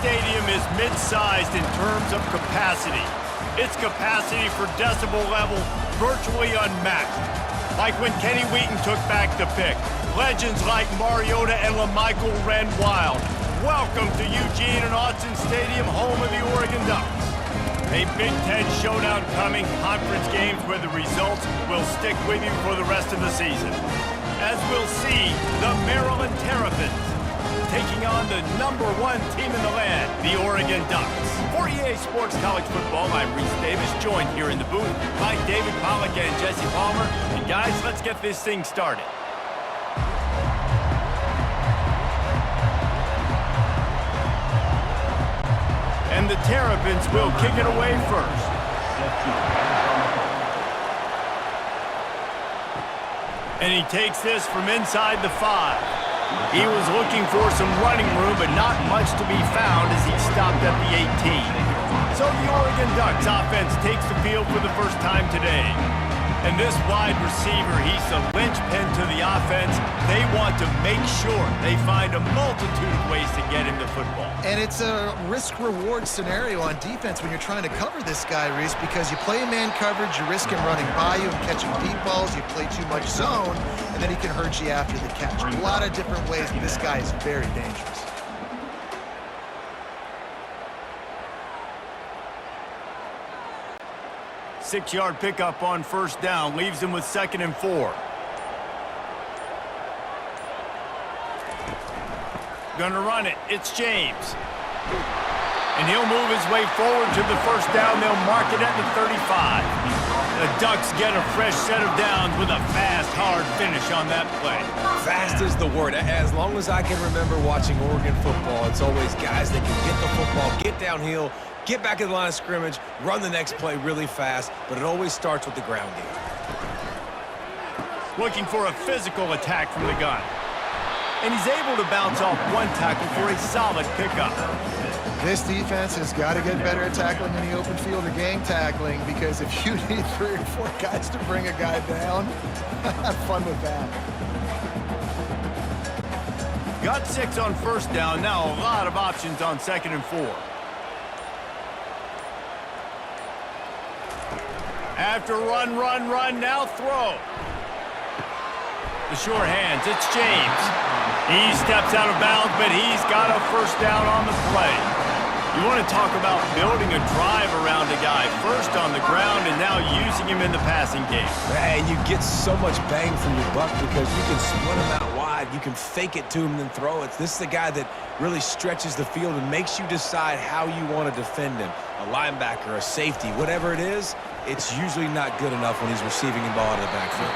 stadium is mid-sized in terms of capacity. Its capacity for decibel level virtually unmatched. Like when Kenny Wheaton took back the pick. Legends like Mariota and LaMichael ran wild. Welcome to Eugene and Autzen Stadium, home of the Oregon Ducks. A Big Ten showdown coming, conference games where the results will stick with you for the rest of the season. As we'll see, the Maryland Terrapins taking on the #1 team in the land, the Oregon Ducks. For EA Sports College Football, I'm Reese Davis, joined here in the booth by David Pollack and Jesse Palmer. And guys, let's get this thing started. And the Terrapins will kick it away first. And he takes this from inside the 5. He was looking for some running room, but not much to be found as he stopped at the 18. So the Oregon Ducks offense takes the field for the first time today. And this wide receiver, he's the linchpin to the offense. They want to make sure they find a multitude of ways to get him the football. And it's a risk-reward scenario on defense when you're trying to cover this guy, Reese, because you play man coverage, you risk him running by you and catching deep balls, you play too much zone, and then he can hurt you after the catch. A lot of different ways, but this guy is very dangerous. Six-yard pickup on first down, leaves him with 2nd and 4. Gonna run it, it's James. And he'll move his way forward to the first down. They'll mark it at the 35. The Ducks get a fresh set of downs with a fast, hard finish on that play. Fast is the word. As long as I can remember watching Oregon football, it's always guys that can get the football, get downhill, get back in the line of scrimmage, run the next play really fast, but it always starts with the ground game. Looking for a physical attack from the gun. And he's able to bounce off one tackle for a solid pickup. This defense has got to get better at tackling in the open field or gang tackling, because if you need 3 or 4 guys to bring a guy down, have fun with that. Got 6 on first down, now a lot of options on 2nd and 4. After run, now throw. The sure hands, it's James. He steps out of bounds, but he's got a first down on the play. You want to talk about building a drive around a guy, first on the ground and now using him in the passing game. And you get so much bang from your buck because you can split him out wide, you can fake it to him and then throw it. This is the guy that really stretches the field and makes you decide how you want to defend him. A linebacker, a safety, whatever it is, it's usually not good enough when he's receiving the ball out of the backfield.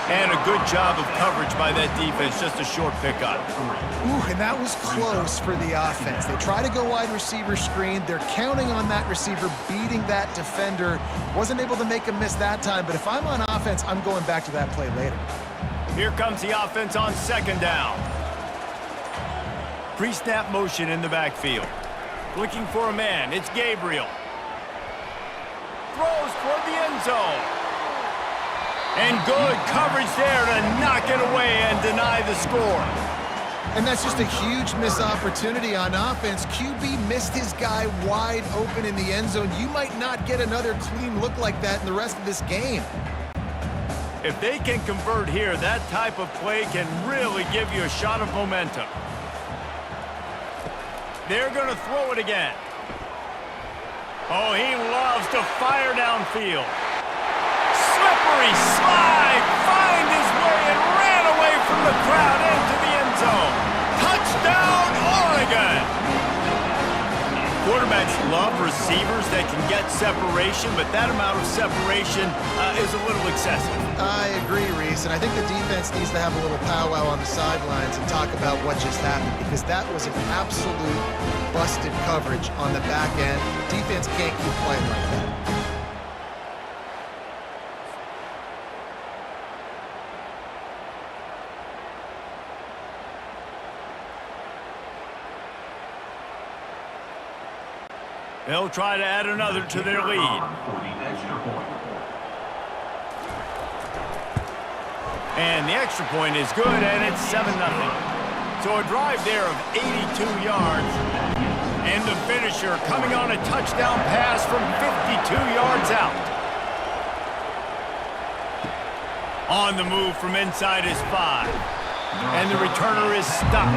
And a good job of coverage by that defense, just a short pickup. Ooh, and that was close for the offense. They try to go wide receiver screen. They're counting on that receiver beating that defender. Wasn't able to make him miss that time, but if I'm on offense, I'm going back to that play later. Here comes the offense on 2nd down. Pre-snap motion in the backfield. Looking for a man, it's Gabriel. Throws toward the end zone. And good coverage there to knock it away and deny the score. And that's just a huge missed opportunity on offense. QB missed his guy wide open in the end zone. You might not get another clean look like that in the rest of this game. If they can convert here, that type of play can really give you a shot of momentum. They're going to throw it again. Oh, he loves to fire downfield. Slippery slide, find his way and ran away from the crowd into the end zone. Touchdown, Oregon! Quarterbacks love receivers that can get separation, but that amount of separation is a little excessive. I agree, Reese, and I think the defense needs to have a little powwow on the sidelines and talk about what just happened, because that was an absolute busted coverage on the back end. Defense can't keep playing like that. They'll try to add another to their lead. And the extra point is good, and it's 7-0. So a drive there of 82 yards. And the finisher coming on a touchdown pass from 52 yards out. On the move from inside his 5. And the returner is stopped.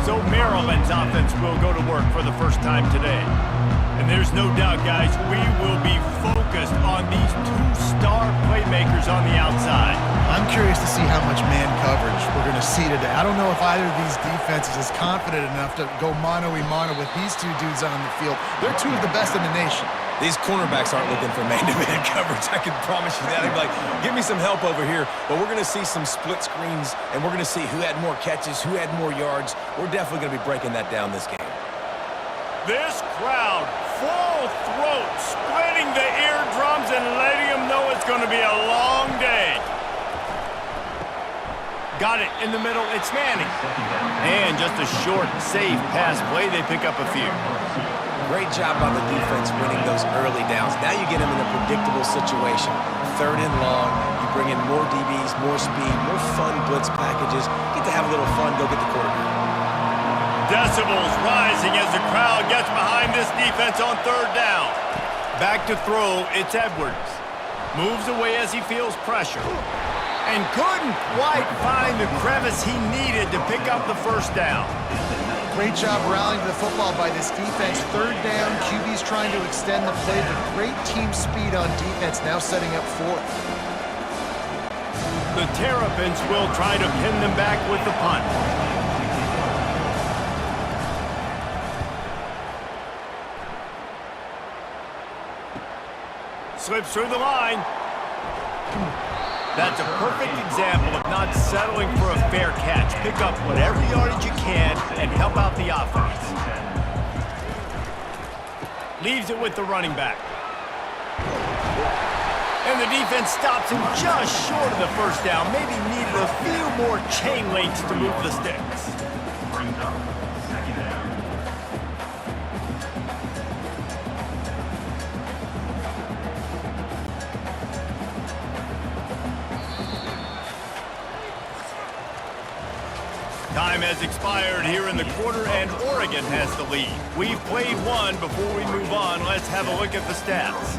So Maryland's offense will go to work for the first time today. And there's no doubt, guys, we will be focused on these 2-star playmakers on the outside. I'm curious to see how much man coverage we're going to see today. I don't know if either of these defenses is confident enough to go mano-a-mano with these two dudes on the field. They're two of the best in the nation. These cornerbacks aren't looking for man-to-man coverage. I can promise you that. They'd be like, give me some help over here. But we're going to see some split screens, and we're going to see who had more catches, who had more yards. We're definitely going to be breaking that down this game. This crowd, full throat, splitting the eardrums and letting them know it's going to be a long day. Got it in the middle. It's Manning. And just a short, safe pass play. They pick up a few. Great job by the defense winning those early downs. Now you get them in a predictable situation. 3rd and long. You bring in more DBs, more speed, more fun blitz packages. Get to have a little fun. Go get the quarterback. Decibels rising as the crowd gets behind this defense on 3rd down. Back to throw, it's Edwards. Moves away as he feels pressure. And couldn't quite find the crevice he needed to pick up the first down. Great job rallying to the football by this defense. 3rd down, QB's trying to extend the play, but great team speed on defense, now setting up 4th. The Terrapins will try to pin them back with the punt. Slips through the line. That's a perfect example of not settling for a fair catch. Pick up whatever yardage you can and help out the offense. Leaves it with the running back. And the defense stops him just short of the first down. Maybe needed a few more chain links to move the sticks. Time has expired here in the quarter, and Oregon has the lead. We've played one. Before we move on, let's have a look at the stats.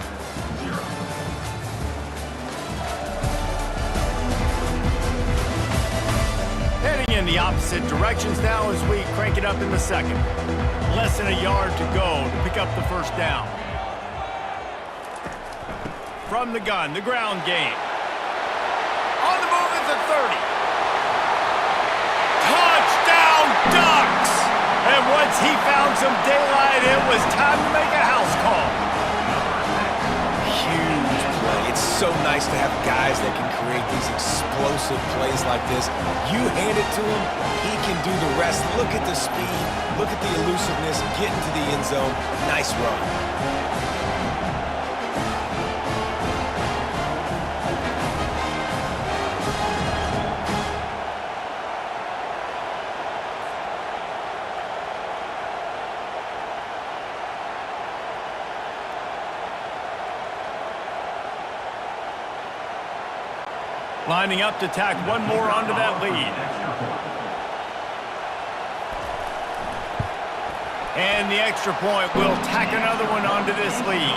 Heading in the opposite directions now as we crank it up in the 2nd. Less than a yard to go to pick up the first down. From the gun, the ground game. On the move at the 30. Touchdown Ducks! And once he found some daylight, it was time to make a house call. Huge play. It's so nice to have guys that can create these explosive plays like this. You hand it to him, he can do the rest. Look at the speed, look at the elusiveness, get into the end zone. Nice run. Lining up to tack one more onto that lead. And the extra point will tack another one onto this lead.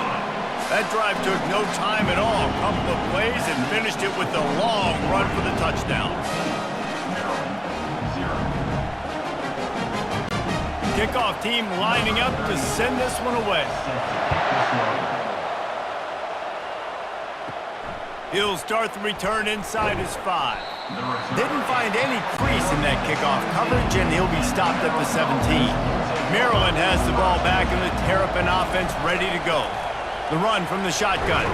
That drive took no time at all. A couple of plays and finished it with a long run for the touchdown. Kickoff team lining up to send this one away. He'll start the return inside his 5. Didn't find any crease in that kickoff coverage, and he'll be stopped at the 17. Maryland has the ball back, and the Terrapin offense ready to go. The run from the shotgun.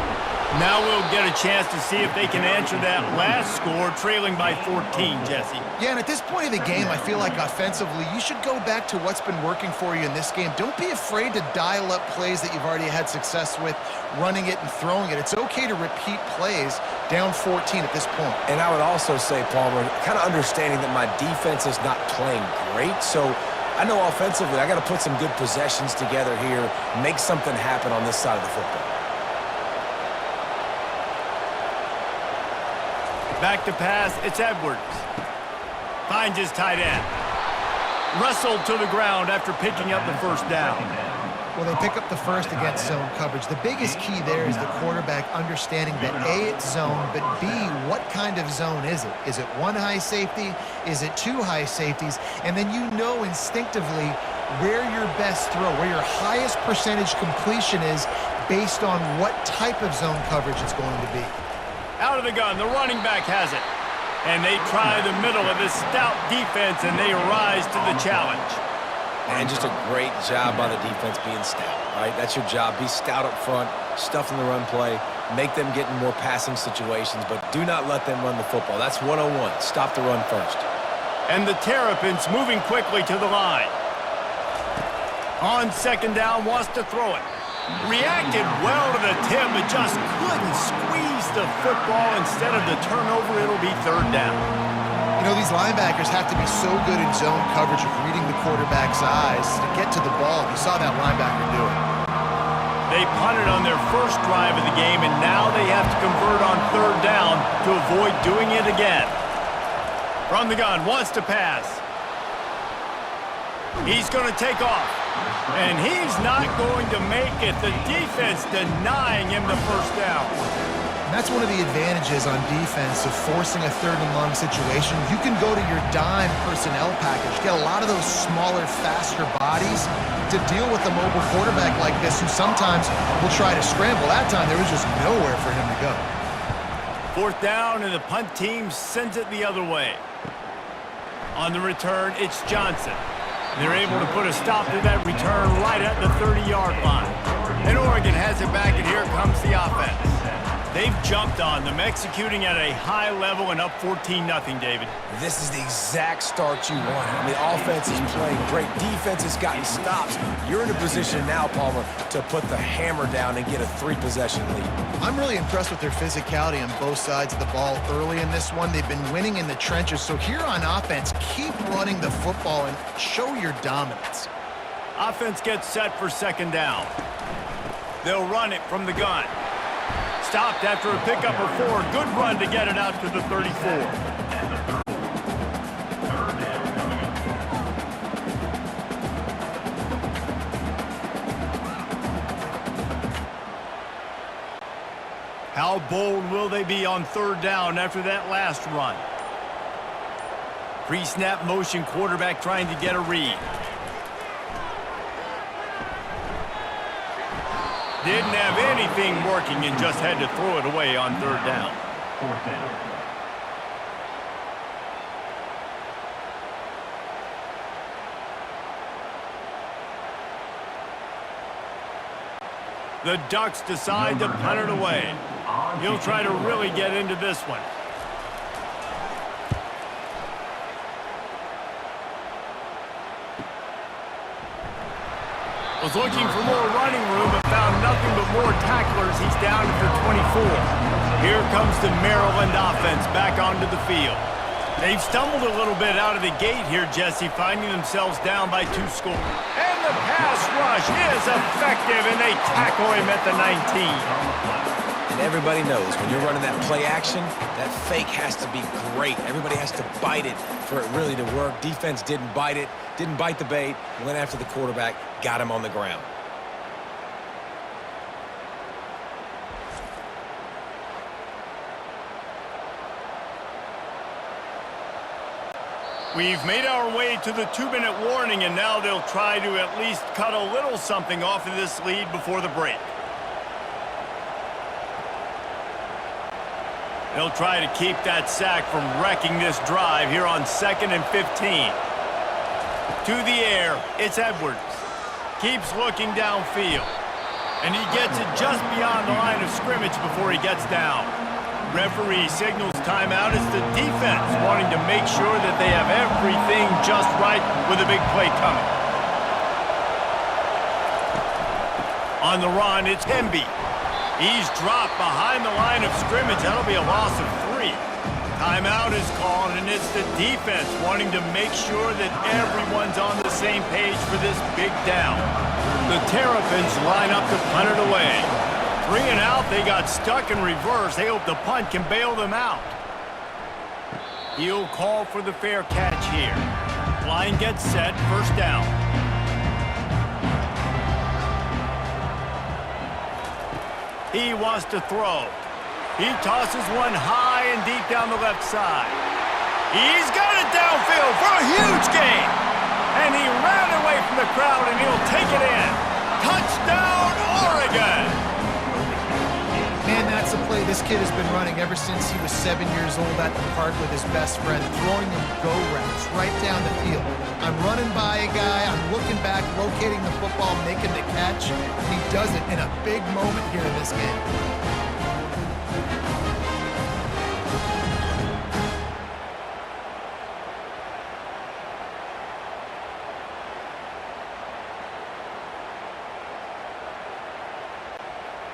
Now we'll get a chance to see if they can answer that last score, trailing by 14, Jesse. Yeah, and at this point of the game, I feel like offensively, you should go back to what's been working for you in this game. Don't be afraid to dial up plays that you've already had success with, running it and throwing it. It's okay to repeat plays down 14 at this point. And I would also say, Palmer, kind of understanding that my defense is not playing great, so I know offensively I got to put some good possessions together here, make something happen on this side of the football. Back to pass, it's Edwards. Finds his tight end. wrestled to the ground after picking up the first down. Well, they pick up the first against zone coverage. The biggest key there is the quarterback understanding that A, it's zone, but B, what kind of zone is it? Is it one high safety? Is it two high safeties? And then you know instinctively where your best throw, where your highest percentage completion is based on what type of zone coverage it's going to be. Out of the gun, the running back has it. And they try the middle of this stout defense, and they rise to the challenge. And just a great job by the defense being stout, right? That's your job. Be stout up front, stuff in the run play, make them get in more passing situations, but do not let them run the football. That's 101. Stop the run first. And the Terrapins moving quickly to the line. On second down, wants to throw it. Reacted well to the tip, but just couldn't squeeze the football. Instead of the turnover, it'll be third down. You know, these linebackers have to be so good in zone coverage of reading the quarterback's eyes to get to the ball. You saw that linebacker do it. They punted on their first drive of the game, and now they have to convert on third down to avoid doing it again. From the gun, wants to pass. He's going to take off, and he's not going to make it. The defense denying him the first down. That's one of the advantages on defense of forcing a third and long situation. You can go to your dime personnel package, get a lot of those smaller, faster bodies to deal with a mobile quarterback like this who sometimes will try to scramble. That time there was just nowhere for him to go. Fourth down, and the punt team sends it the other way. On the return, it's Johnson. They're able to put a stop to that return right at the 30-yard line. And Oregon has it back, and here comes the offense. They've jumped on them, executing at a high level and up 14-0, David. This is the exact start you want. I mean, the offense is playing great. Defense has gotten stops. You're in a position now, Palmer, to put the hammer down and get a 3-possession lead. I'm really impressed with their physicality on both sides of the ball early in this one. They've been winning in the trenches. So here on offense, keep running the football and show your dominance. Offense gets set for second down. They'll run it from the gun. Stopped after a pickup of 4. Good run to get it out to the 34. How bold will they be on third down after that last run? Pre-snap motion, quarterback trying to get a read. Didn't have anything working and just had to throw it away on third down. Fourth down. The Ducks decide to punt it away. He'll try to really get into this one. Was looking for more running room, but found nothing but more tacklers. He's down to the 24. Here comes the Maryland offense back onto the field. They've stumbled a little bit out of the gate here, Jesse, finding themselves down by 2 scores. And the pass rush is effective, and they tackle him at the 19. And everybody knows when you're running that play action, that fake has to be great. Everybody has to bite it for it really to work. Defense didn't bite it, didn't bite the bait, went after the quarterback, got him on the ground. We've made our way to the 2-minute warning, and now they'll try to at least cut a little something off of this lead before the break. They'll try to keep that sack from wrecking this drive here on 2nd and 15. To the air, it's Edwards. Keeps looking downfield. And he gets it just beyond the line of scrimmage before he gets down. Referee signals timeout. It's the defense wanting to make sure that they have everything just right with a big play coming. On the run, it's Hemby. He's dropped behind the line of scrimmage. That'll be a loss of 3. Timeout is called, and it's the defense wanting to make sure that everyone's on the same page for this big down. The Terrapins line up to punt it away. 3 and out, they got stuck in reverse. They hope the punt can bail them out. He'll call for the fair catch here. Line gets set, first down. He wants to throw. He tosses one high and deep down the left side. He's got it downfield for a huge gain. And he ran away from the crowd, and he'll take it in. Touchdown, Oregon! Man, that's a play this kid has been running ever since he was 7 years old at the park with his best friend, throwing him go routes right down the field. I'm running by a guy, I'm looking back, locating the football, making the catch, and he does it in a big moment here in this game.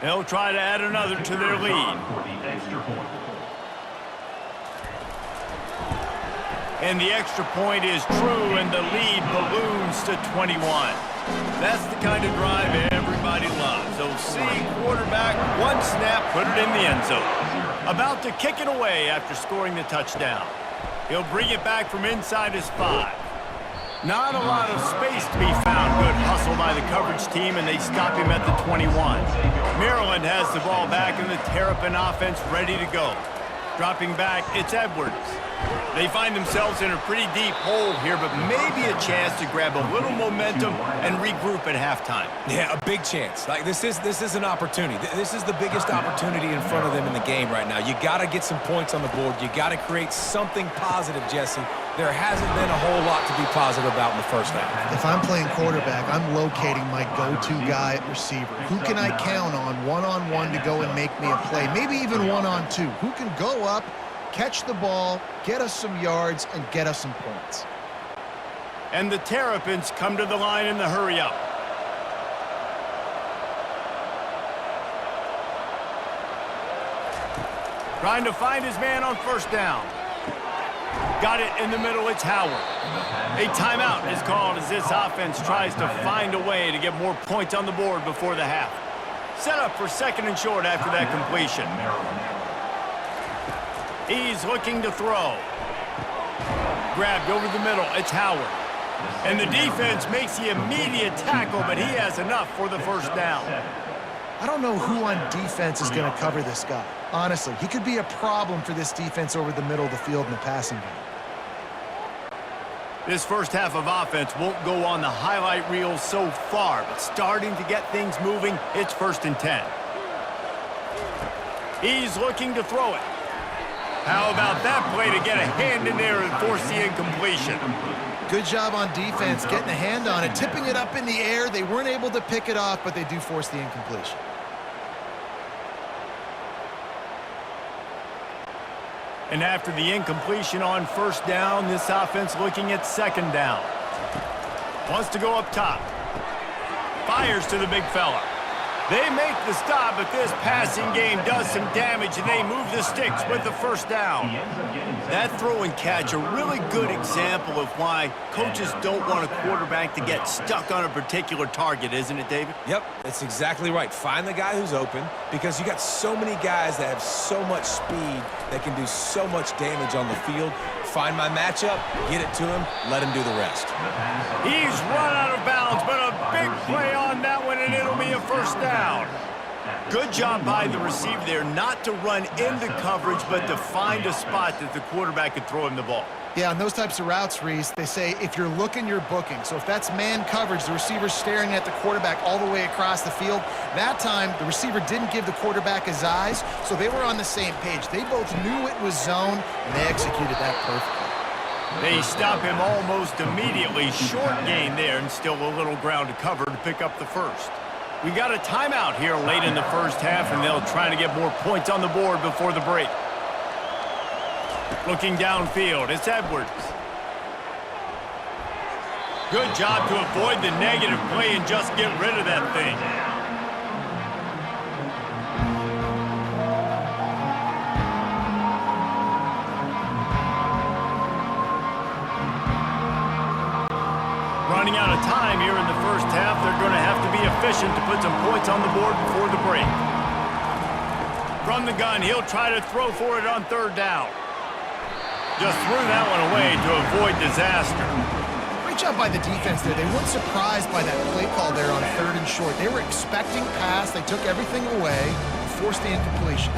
They'll try to add another to their lead. And the extra point is true, and the lead balloons to 21. That's the kind of drive everybody loves. OC quarterback, one snap, put it in the end zone. About to kick it away after scoring the touchdown. He'll bring it back from inside his 5. Not a lot of space to be found. Good hustle by the coverage team, and they stop him at the 21. Maryland has the ball back, and the Terrapin offense ready to go. Dropping back, it's Edwards. They find themselves in a pretty deep hole here, but maybe a chance to grab a little momentum and regroup at halftime. Yeah, a big chance. Like this is an opportunity. This is the biggest opportunity in front of them in the game right now. You got to get some points on the board. You got to create something positive, Jesse. There hasn't been a whole lot to be positive about in the first half. If I'm playing quarterback, I'm locating my go-to guy at receiver. Who can I count on one-on-one to go and make me a play? Maybe even one-on-two. Who can go up, catch the ball, get us some yards, and get us some points? And the Terrapins come to the line in the hurry-up. Trying to find his man on first down. Got it in the middle, it's Howard. A timeout is called as this offense tries to find a way to get more points on the board before the half. Set up for second and short after that completion. He's looking to throw. Grabbed over the middle, it's Howard. And the defense makes the immediate tackle, but he has enough for the first down. I don't know who on defense is going to cover this guy. Honestly, he could be a problem for this defense over the middle of the field in the passing game. This first half of offense won't go on the highlight reel so far, but starting to get things moving, it's 1st and 10. He's looking to throw it. How about that play to get a hand in there and force the incompletion? Good job on defense, getting a hand on it, tipping it up in the air. They weren't able to pick it off, but they do force the incompletion. And after the incompletion on first down, this offense looking at second down. Wants to go up top. Fires to the big fella. They make the stop, but this passing game does some damage, and they move the sticks with the first down. That throw and catch, a really good example of why coaches don't want a quarterback to get stuck on a particular target, isn't it, David? Yep, that's exactly right. Find the guy who's open, because you got so many guys that have so much speed that can do so much damage on the field. Find my matchup, get it to him, let him do the rest. He's run out of bounds, but a big play on that one, and it'll be a first down. Good job by the receiver there not to run into coverage, but to find a spot that the quarterback could throw him the ball. Yeah, on those types of routes, Reese, they say if you're looking, you're booking. So if that's man coverage, the receiver's staring at the quarterback all the way across the field. That time, the receiver didn't give the quarterback his eyes, so they were on the same page. They both knew it was zone, and they executed that perfectly. They stop him almost immediately. Short gain there, and still a little ground to cover to pick up the first. We got a timeout here late in the first half, and they'll try to get more points on the board before the break. Looking downfield, it's Edwards. Good job to avoid the negative play and just get rid of that thing. Running out of time here in the first half, they're going to have to be efficient to put some points on the board before the break. From the gun, he'll try to throw for it on third down. Just threw that one away to avoid disaster. job by the defense there. They weren't surprised by that play call there on 3rd and short. They were expecting pass. They took everything away, forced the incompletion.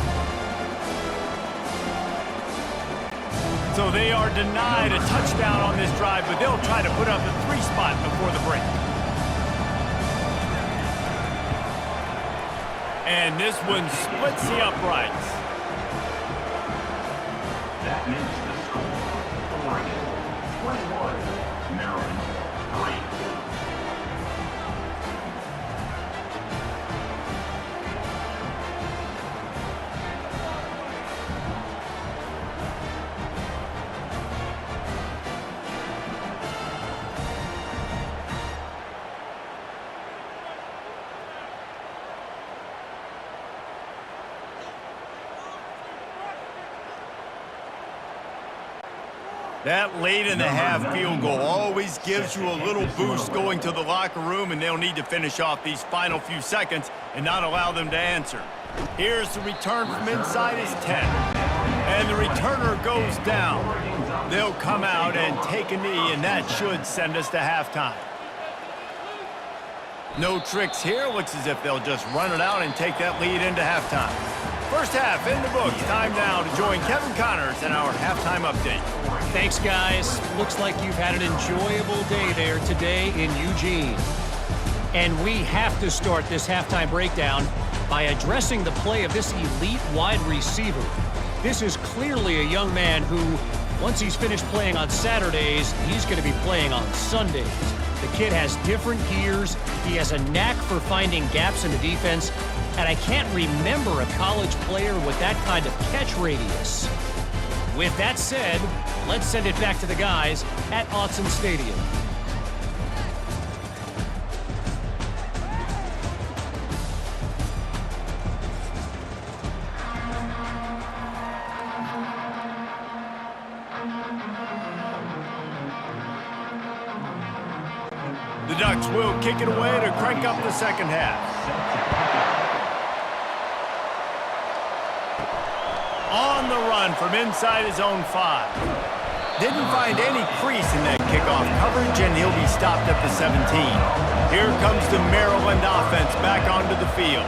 So they are denied a touchdown on this drive, but they'll try to put up a 3 spot before the break. And this one splits the uprights. That makes the score Oregon 21, Maryland 3. That late in the half field goal always gives you a little boost going to the locker room, and they'll need to finish off these final few seconds and not allow them to answer. Here's the return from inside his 10. And the returner goes down. They'll come out and take a knee, and that should send us to halftime. No tricks here. Looks as if they'll just run it out and take that lead into halftime. First half in the books. Time now to join Kevin Connors in our halftime update. Thanks, guys. Looks like you've had an enjoyable day there today in Eugene. And we have to start this halftime breakdown by addressing the play of this elite wide receiver. This is clearly a young man who, once he's finished playing on Saturdays, he's going to be playing on Sundays. The kid has different gears. He has a knack for finding gaps in the defense. And I can't remember a college player with that kind of catch radius. With that said, let's send it back to the guys at Autzen Stadium. The Ducks will kick it away to crank up the second half. On the run from inside his own 5. Didn't find any crease in that kickoff coverage, and he'll be stopped at the 17. Here comes the Maryland offense back onto the field.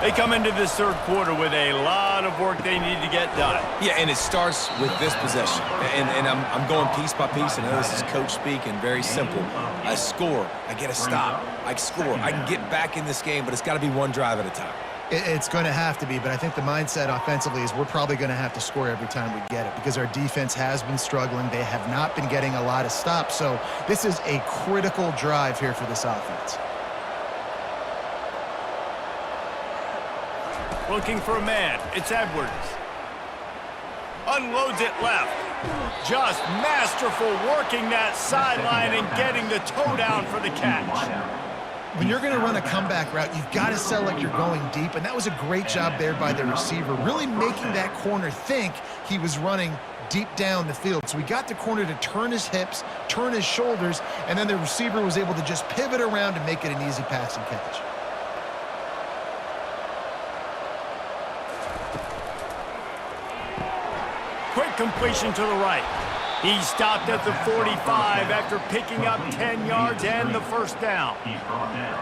They come into this third quarter with a lot of work they need to get done. Yeah, and it starts with this possession. And I'm going piece by piece. I know this is coach speak and very simple. I score. I get a stop. I score. I can get back in this game, but it's got to be one drive at a time. It's going to have to be, but I think the mindset offensively is we're probably going to have to score every time we get it because our defense has been struggling. They have not been getting a lot of stops, so this is a critical drive here for this offense. Looking for a man. It's Edwards. Unloads it left. Just masterful working that sideline and getting the toe down for the catch. When you're going to run a comeback route, you've got to sell like you're going deep, and that was a great job there by the receiver, really making that corner think he was running deep down the field. So he got the corner to turn his hips, turn his shoulders, and then the receiver was able to just pivot around and make it an easy pass and catch. Quick completion to the right. He stopped at the 45 after picking up 10 yards and the first down.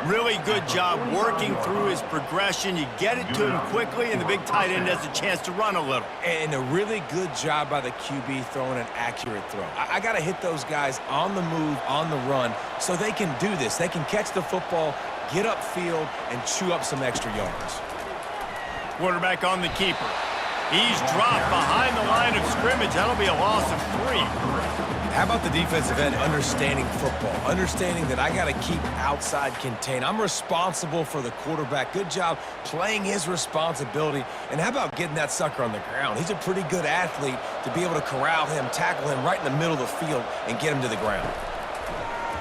Really good job working through his progression. You get it to him quickly, and the big tight end has a chance to run a little. And a really good job by the QB throwing an accurate throw. I got to hit those guys on the move, on the run, so they can do this. They can catch the football, get upfield, and chew up some extra yards. Quarterback on the keeper. He's dropped behind the line of scrimmage. That'll be a loss of 3. How about the defensive end understanding football, understanding that I got to keep outside contained. I'm responsible for the quarterback. Good job playing his responsibility. And how about getting that sucker on the ground? He's a pretty good athlete to be able to corral him, tackle him right in the middle of the field, and get him to the ground.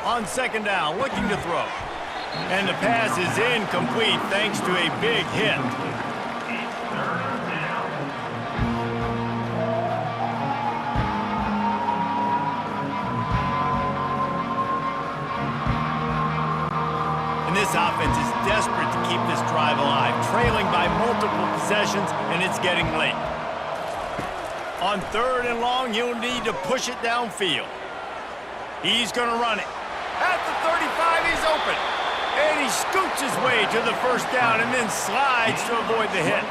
On second down, looking to throw. And the pass is incomplete thanks to a big hit. This offense is desperate to keep this drive alive, trailing by multiple possessions, and it's getting late. On third and long, he'll need to push it downfield. He's going to run it. At the 35, he's open. And he scoots his way to the first down and then slides to avoid the hit.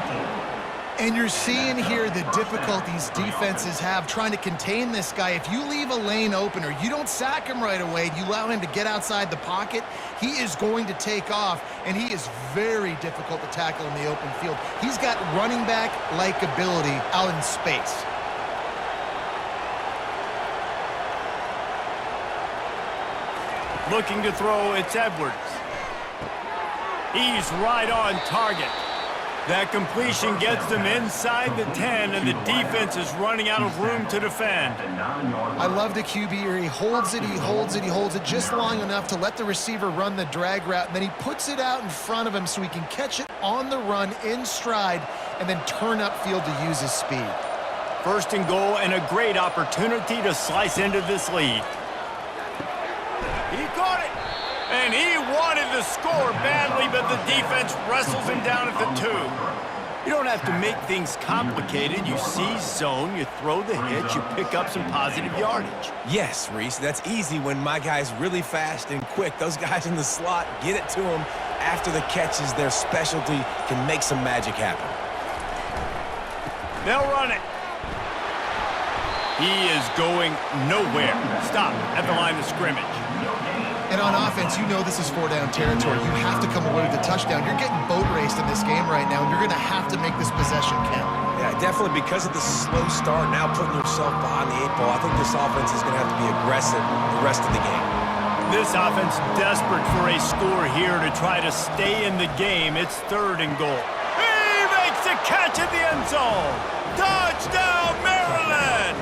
And you're seeing here the difficulties defenses have trying to contain this guy. If you leave a lane open or you don't sack him right away, you allow him to get outside the pocket, he is going to take off, and he is very difficult to tackle in the open field. He's got running back-like ability out in space. Looking to throw, it's Edwards. He's right on target. That completion gets them inside the 10, and the defense is running out of room to defend. I love the QB here. He holds it, he holds it, he holds it just long enough to let the receiver run the drag route, and then he puts it out in front of him so he can catch it on the run in stride and then turn upfield to use his speed. First and goal, and a great opportunity to slice into this lead. He caught it, and he wanted to score badly, but the defense wrestles him down at the 2. You don't have to make things complicated. You seize zone, you throw the hitch, you pick up some positive yardage. Yes, Reese, that's easy when my guy's really fast and quick. Those guys in the slot, get it to them after the catch is their specialty, can make some magic happen. They'll run it. He is going nowhere. Stop at the line of scrimmage. And on offense, you know this is 4-down territory. You have to come away with a touchdown. You're getting boat raced in this game right now, and you're going to have to make this possession count. Yeah, definitely because of the slow start, now putting yourself behind the 8 ball, I think this offense is going to have to be aggressive the rest of the game. This offense desperate for a score here to try to stay in the game. It's 3rd and goal. He makes a catch at the end zone. Touchdown, Maryland!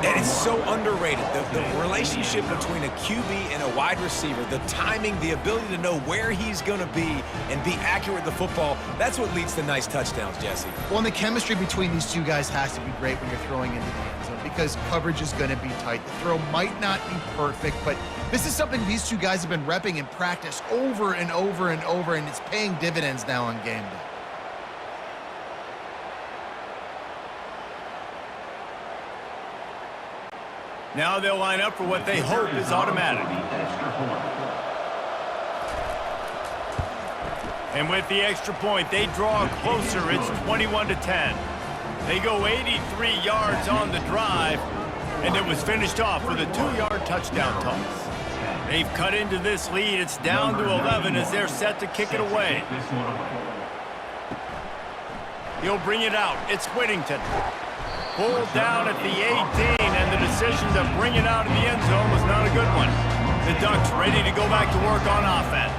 And it's so underrated. The relationship between a QB and a wide receiver, the timing, the ability to know where he's going to be and be accurate with the football, that's what leads to nice touchdowns, Jesse. Well, and the chemistry between these two guys has to be great when you're throwing into the end zone because coverage is going to be tight. The throw might not be perfect, but this is something these two guys have been repping in practice over and over and over, and it's paying dividends now on game day. Now they'll line up for what they hope is automatic. And with the extra point, they draw closer. It's 21-10. They go 83 yards on the drive, and it was finished off with a 2-yard touchdown toss. They've cut into this lead. It's down to 11 as they're set to kick it away. He'll bring it out. It's Whittington. Pulled down at the 18, and the decision to bring it out of the end zone was not a good one. The Ducks ready to go back to work on offense.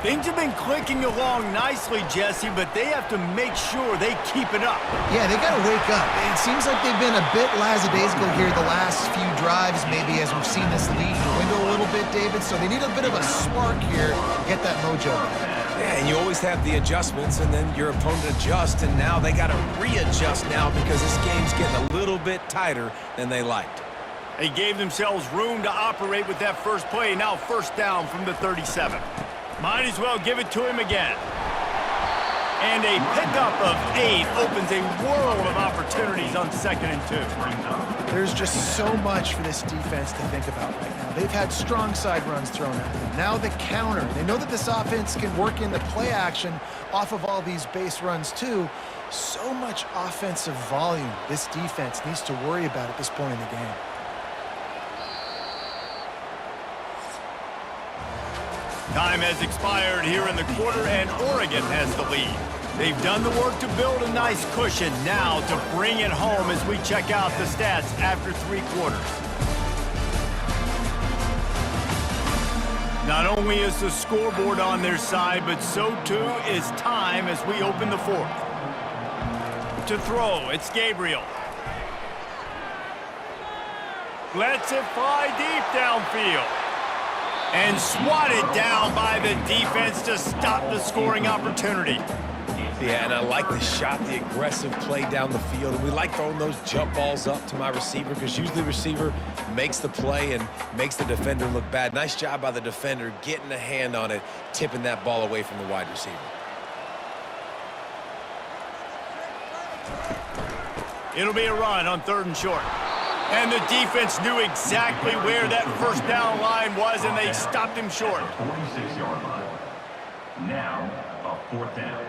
Things have been clicking along nicely, Jesse, but they have to make sure they keep it up. Yeah, they got to wake up. It seems like they've been a bit lackadaisical here the last few drives, maybe as we've seen this lead dwindle a little bit, David. So they need a bit of a spark here to get that mojo back. Yeah, and you always have the adjustments, and then your opponent adjusts, and now they got to readjust now because this game's getting a little bit tighter than they liked. They gave themselves room to operate with that first play. Now 1st down from the 37. Might as well give it to him again. And a pickup of 8 opens a world of opportunities on 2nd and 2. There's just so much for this defense to think about right now. They've had strong side runs thrown at them. Now the counter. They know that this offense can work in the play action off of all these base runs too. So much offensive volume this defense needs to worry about at this point in the game. Time has expired here in the quarter, and Oregon has the lead. They've done the work to build a nice cushion. Now to bring it home as we check out the stats after 3 quarters. Not only is the scoreboard on their side, but so too is time as we open the 4th. To throw, it's Gabriel. Lets it fly deep downfield. And swatted down by the defense to stop the scoring opportunity. Yeah, and I like the shot, the aggressive play down the field. And we like throwing those jump balls up to my receiver because usually the receiver makes the play and makes the defender look bad. Nice job by the defender getting a hand on it, tipping that ball away from the wide receiver. It'll be a run on 3rd and short. And the defense knew exactly where that first down line was, and they stopped him short. 26-yard line. Now, a 4th down.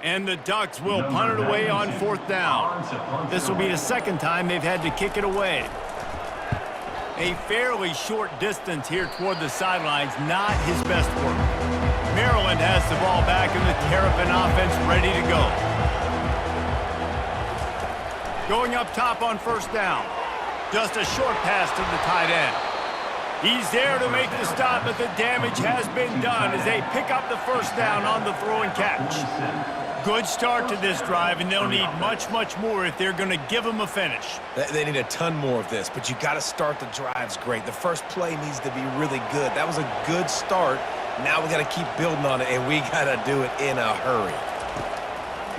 And the Ducks will punt it away on 4th down. This will be the second time they've had to kick it away. A fairly short distance here toward the sidelines, not his best work. Maryland has the ball back and the Terrapin offense ready to go. Going up top on 1st down. Just a short pass to the tight end. He's there to make the stop, but the damage has been done as they pick up the 1st down on the throw and catch. Good start to this drive, and they'll need much, much more if they're going to give them a finish. They need a ton more of this, but you got to start the drives great. The first play needs to be really good. That was a good start. Now we got to keep building on it, and we got to do it in a hurry.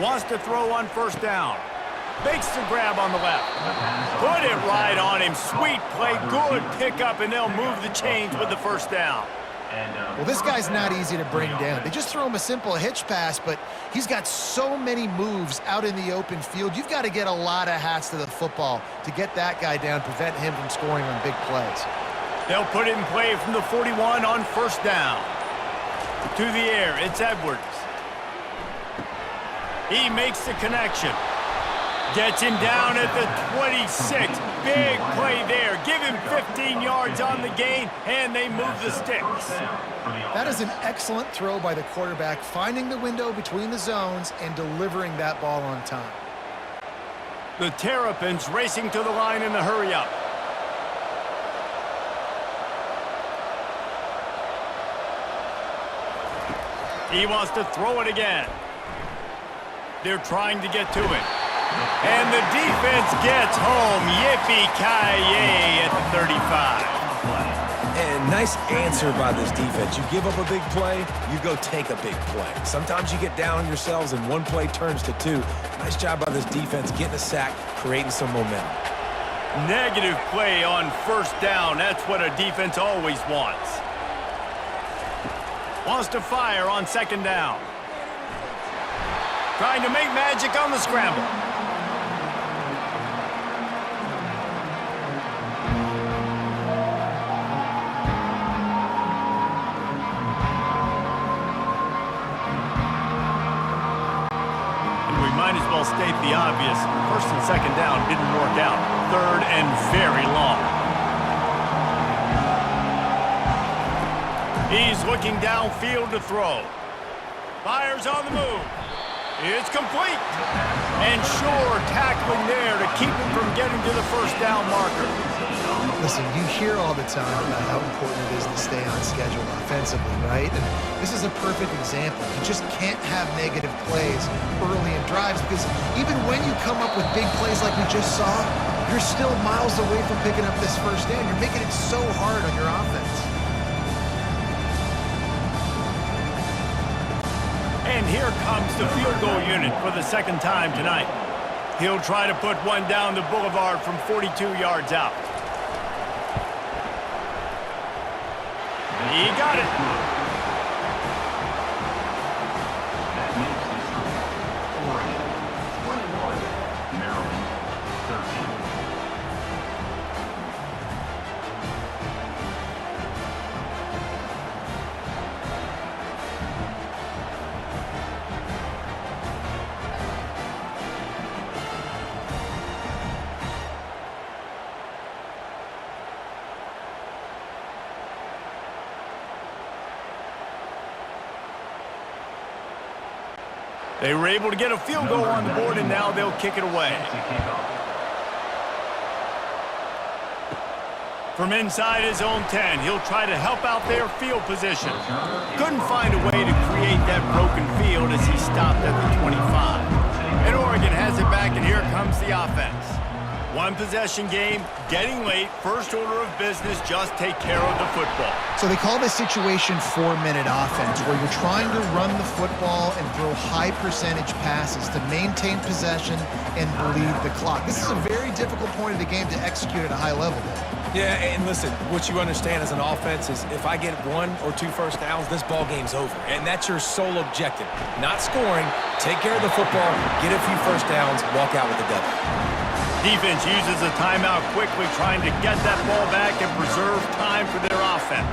Wants to throw on 1st down. Makes the grab on the left. Put it right on him. Sweet play, good pickup, and they'll move the chains with the 1st down. Well, this guy's not easy to bring down. They just throw him a simple hitch pass, but he's got so many moves out in the open field. You've got to get a lot of hats to the football to get that guy down, prevent him from scoring on big plays. They'll put it in play from the 41 on 1st down. To the air, it's Edwards. He makes the connection. Gets him down at the 26. Big play there. Give him 15 yards on the gain, and they move the sticks. That is an excellent throw by the quarterback, finding the window between the zones and delivering that ball on time. The Terrapins racing to the line in a hurry-up. He wants to throw it again. They're trying to get to it. And the defense gets home. Yippee-ki-yay at the 35. And nice answer by this defense. You give up a big play, you go take a big play. Sometimes you get down on yourselves and one play turns to two. Nice job by this defense getting a sack, creating some momentum. Negative play on 1st down. That's what a defense always wants. Wants to fire on 2nd down. Trying to make magic on the scramble. Might as well state the obvious. 1st and 2nd down didn't work out. 3rd and very long. He's looking downfield to throw. Fires on the move. It's complete. And sure tackling there to keep him from getting to the 1st down marker. Listen, you hear all the time about how important it is to stay on schedule offensively, right? And this is a perfect example. You just can't have negative plays early in drives because even when you come up with big plays like we just saw, you're still miles away from picking up this 1st down. You're making it so hard on your offense. And here comes the field goal unit for the 2nd time tonight. He'll try to put one down the boulevard from 42 yards out. He got it. That makes the score. Oregon 21, Maryland 13. They were able to get a field goal on the board, and now they'll kick it away. From inside his own 10, he'll try to help out their field position. Couldn't find a way to create that broken field as he stopped at the 25. And Oregon has it back, and here comes the offense. One possession game, getting late, first order of business, just take care of the football. So they call this situation 4-minute offense, where you're trying to run the football and throw high percentage passes to maintain possession and bleed the clock. This is a very difficult point of the game to execute at a high level. Yeah, and listen, what you understand as an offense is if I get 1 or 2 first downs, this ball game's over. And that's your sole objective. Not scoring, take care of the football, get a few first downs, walk out with the W. Defense uses a timeout quickly, trying to get that ball back and preserve time for their offense.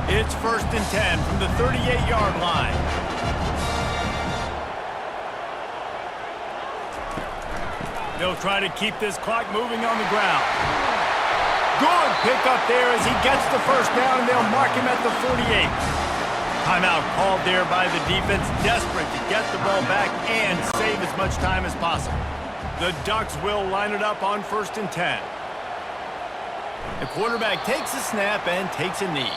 It's 1st and 10 from the 38-yard line. They'll try to keep this clock moving on the ground. Good pickup there as he gets the first down, and they'll mark him at the 48. Timeout called there by the defense, desperate to get the ball back and save as much time as possible. The Ducks will line it up on 1st and 10. The quarterback takes a snap and takes a knee.